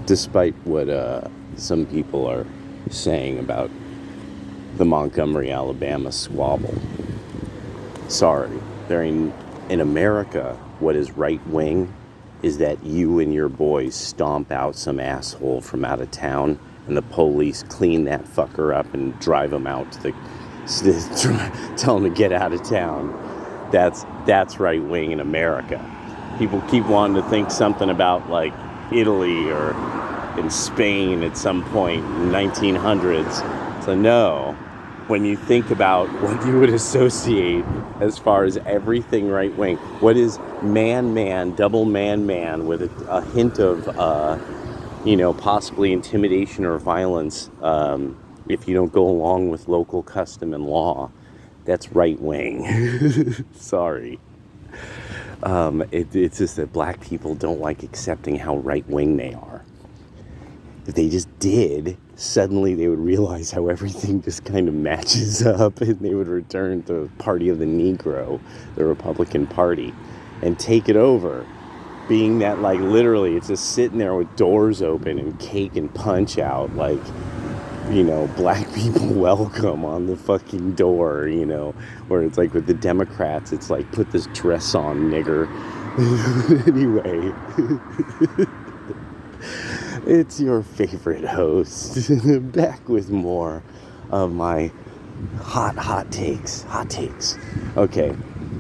despite what some people are saying about the Montgomery, Alabama squabble. Sorry, in America, what is right wing is that you and your boys stomp out some asshole from out of town, and the police clean that fucker up and drive him out to tell him to get out of town. That's right wing in America. People keep wanting to think something about like Italy or in Spain at some point in 1900s. So no, when you think about what you would associate as far as everything right wing, what is man, double man with a hint of, possibly intimidation or violence if you don't go along with local custom and law, that's right wing. Sorry. It's just that black people don't like accepting how right wing they are. If they just did, suddenly they would realize how everything just kind of matches up, and they would return to the party of the Negro, the Republican Party, and take it over. Being that, like, literally, it's just sitting there with doors open and cake and punch out, like, black people welcome on the fucking door, where it's like with the Democrats, it's like, put this dress on, nigger. Anyway. It's your favorite host, back with more of my hot takes. Okay,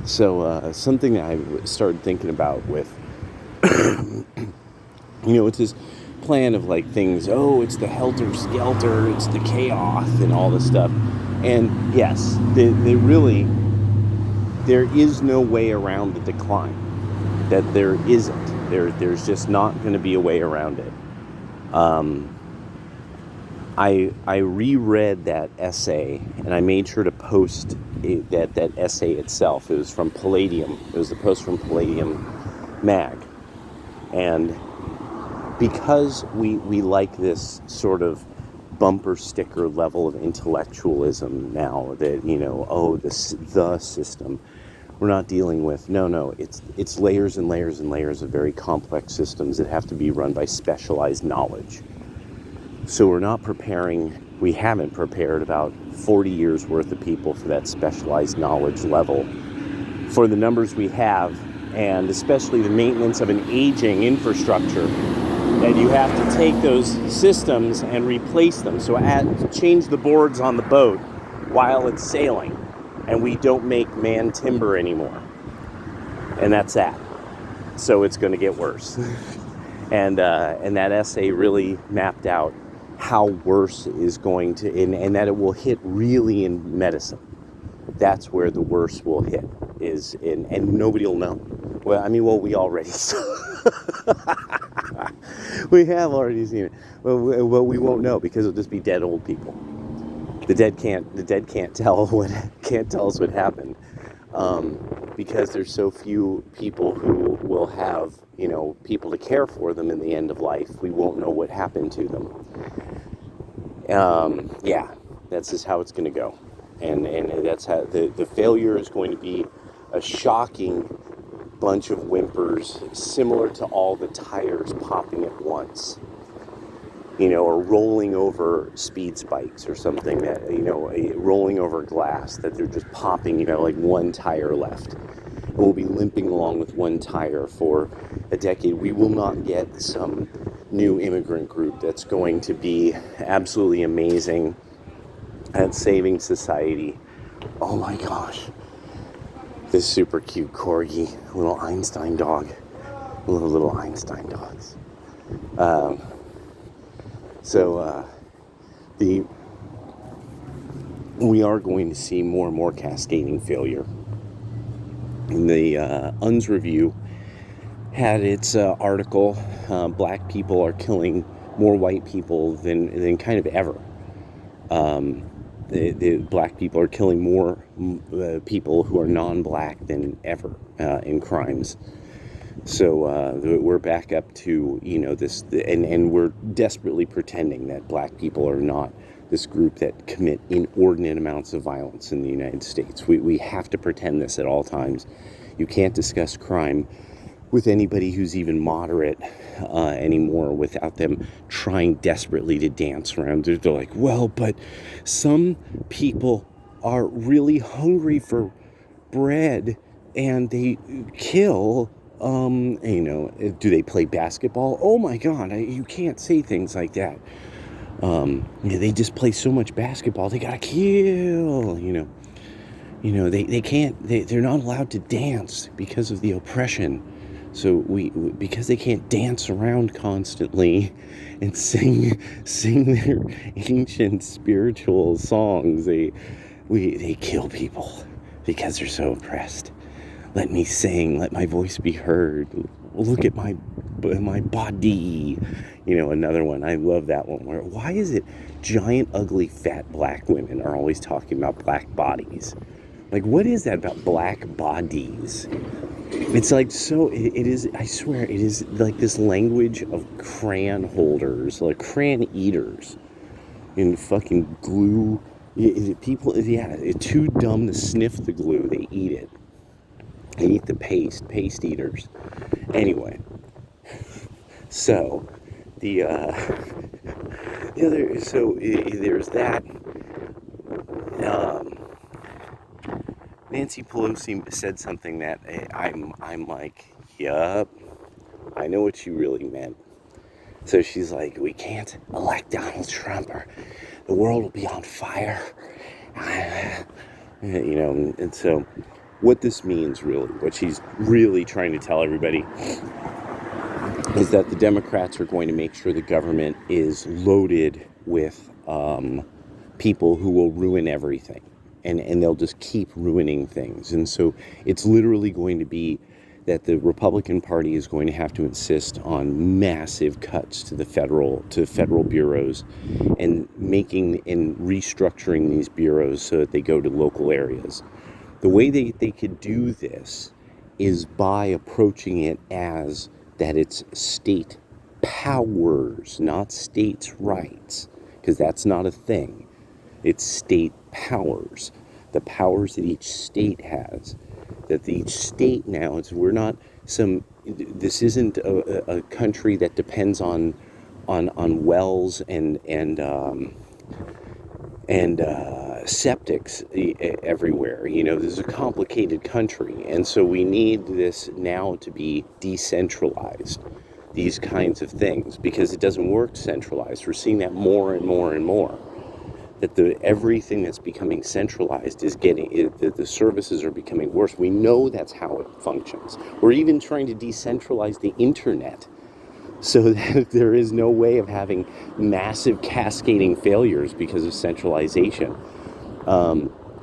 so something that I started thinking about with, it's this plan of like things, it's the helter-skelter, it's the chaos and all this stuff. And yes, there is no way around the decline. That there isn't. There's just not going to be a way around it. I reread that essay, and I made sure to post that essay itself. It was from Palladium. It was the post from Palladium Mag. And because we like this sort of bumper sticker level of intellectualism now, that, the system, we're not dealing with, no, it's layers and layers and layers of very complex systems that have to be run by specialized knowledge. So we haven't prepared about 40 years worth of people for that specialized knowledge level. For the numbers we have, and especially the maintenance of an aging infrastructure, that you have to take those systems and replace them. So change the boards on the boat while it's sailing. And we don't make man timber anymore. And that's that. So it's going to get worse. And that essay really mapped out how worse is going to, and that it will hit really in medicine. That's where the worst will hit, and nobody will know. Well, we already saw. We have already seen it. Well, we won't know because it'll just be dead old people. The dead can't tell us what happened, because there's so few people who will have, people to care for them in the end of life. We won't know what happened to them. That's just how it's going to go, and that's how the failure is going to be a shocking bunch of whimpers, similar to all the tires popping at once. Or rolling over speed spikes or something that, rolling over glass that they're just popping, like one tire left. And we'll be limping along with one tire for a decade. We will not get some new immigrant group that's going to be absolutely amazing at saving society. Oh my gosh. This super cute corgi, little Einstein dog. Little Einstein dogs. We are going to see more and more cascading failure. In the UNS Review had its article, black people are killing more white people than kind of ever. The black people are killing more people who are non-black than ever in crimes. So we're back up to, this, and we're desperately pretending that black people are not this group that commit inordinate amounts of violence in the United States. We have to pretend this at all times. You can't discuss crime with anybody who's even moderate anymore without them trying desperately to dance around. They're like, well, but some people are really hungry for bread and they kill. Do they play basketball? Oh my God, you can't say things like that. They just play so much basketball, they gotta kill, they can't, they're not allowed to dance because of the oppression. So because they can't dance around constantly and sing their ancient spiritual songs, they kill people because they're so oppressed. Let me sing, let my voice be heard. Look at my body. Another one. I love that one. Why is it giant, ugly, fat black women are always talking about black bodies? Like, what is that about black bodies? It's like, so it is, I swear, it is like this language of crayon holders, like crayon eaters in fucking glue. People, it's too dumb to sniff the glue. They eat it. They eat the paste eaters. Anyway, so there's that. Nancy Pelosi said something that I'm like, yup, I know what you really meant. So she's like, we can't elect Donald Trump or the world will be on fire. And so what this means really, what she's really trying to tell everybody is that the Democrats are going to make sure the government is loaded with people who will ruin everything. And they'll just keep ruining things. And so it's literally going to be that the Republican Party is going to have to insist on massive cuts to federal bureaus and restructuring these bureaus so that they go to local areas. The way they could do this is by approaching it as that it's state powers, not states' rights, because that's not a thing. It's state powers, the powers that each state has. That each state now, this isn't a country that depends on wells and septics everywhere. This is a complicated country, and so we need this now to be decentralized. These kinds of things, because it doesn't work centralized. We're seeing that more and more and more. That everything that's becoming centralized is the services are becoming worse. We know that's how it functions. We're even trying to decentralize the internet so that there is no way of having massive cascading failures because of centralization.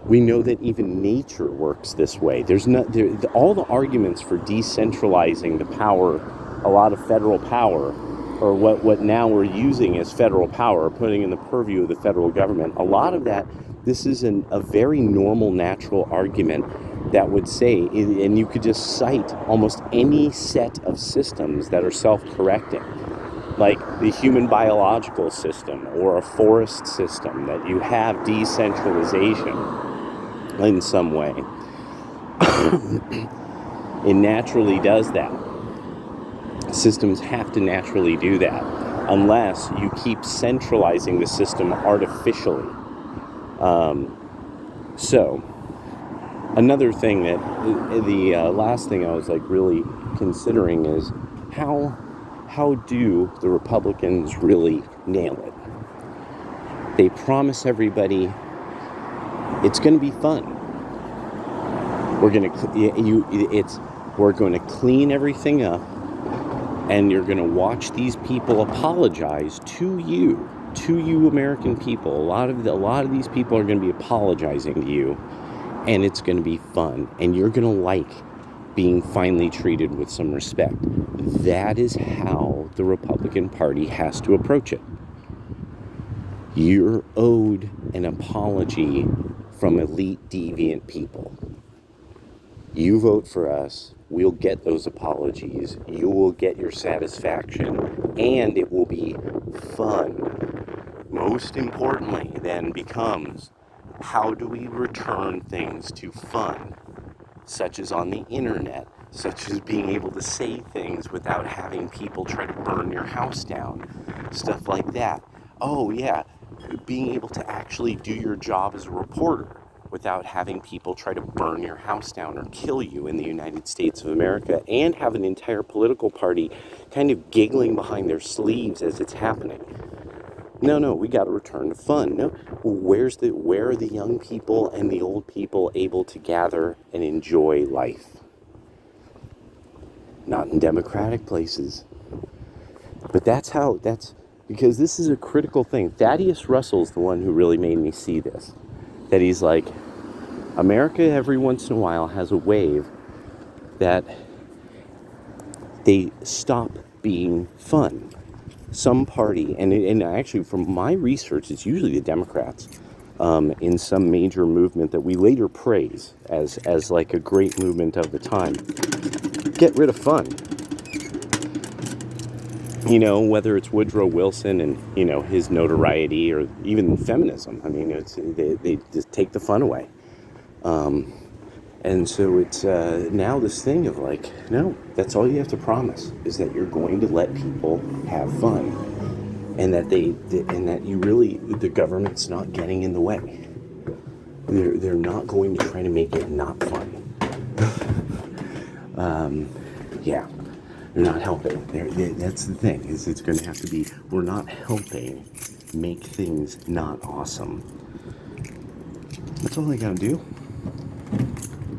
We know that even nature works this way. All the arguments for decentralizing the power, a lot of federal power, or what now we're using as federal power, putting in the purview of the federal government, a lot of that, this is a very normal, natural argument that would say, and you could just cite almost any set of systems that are self-correcting, like the human biological system or a forest system, that you have decentralization in some way. It naturally does that. Systems have to naturally do that unless you keep centralizing the system artificially. So another thing that the last thing I was like really considering is how do the Republicans really nail it? They promise everybody it's going to be fun. We're going to clean everything up. And you're going to watch these people apologize to you American people. A lot of these people are going to be apologizing to you, and it's going to be fun. And you're going to like being finally treated with some respect. That is how the Republican Party has to approach it. You're owed an apology from elite deviant people. You vote for us. We'll get those apologies. You will get your satisfaction, and it will be fun. Most importantly, then becomes, how do we return things to fun, such as on the internet, such as being able to say things without having people try to burn your house down, stuff like that. Oh, yeah, being able to actually do your job as a reporter without having people try to burn your house down or kill you in the United States of America, and have an entire political party kind of giggling behind their sleeves as it's happening. No, we got to return to fun. No, where are the young people and the old people able to gather and enjoy life? Not in democratic places. But that's because this is a critical thing. Thaddeus Russell's the one who really made me see this. That he's like, America every once in a while has a wave that they stop being fun. Some party, and actually from my research, it's usually the Democrats in some major movement that we later praise as like a great movement of the time. Get rid of fun. You know, whether it's Woodrow Wilson and, you know, his notoriety, or even feminism. I mean, they just take the fun away. And so it's now this thing of like, no, that's all you have to promise, is that you're going to let people have fun, and that the government's not getting in the way. They're not going to try to make it not fun. Yeah, they're not helping. That's the thing, is it's going to have to be, we're not helping make things not awesome. That's all I gotta do.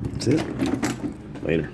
That's it. Later.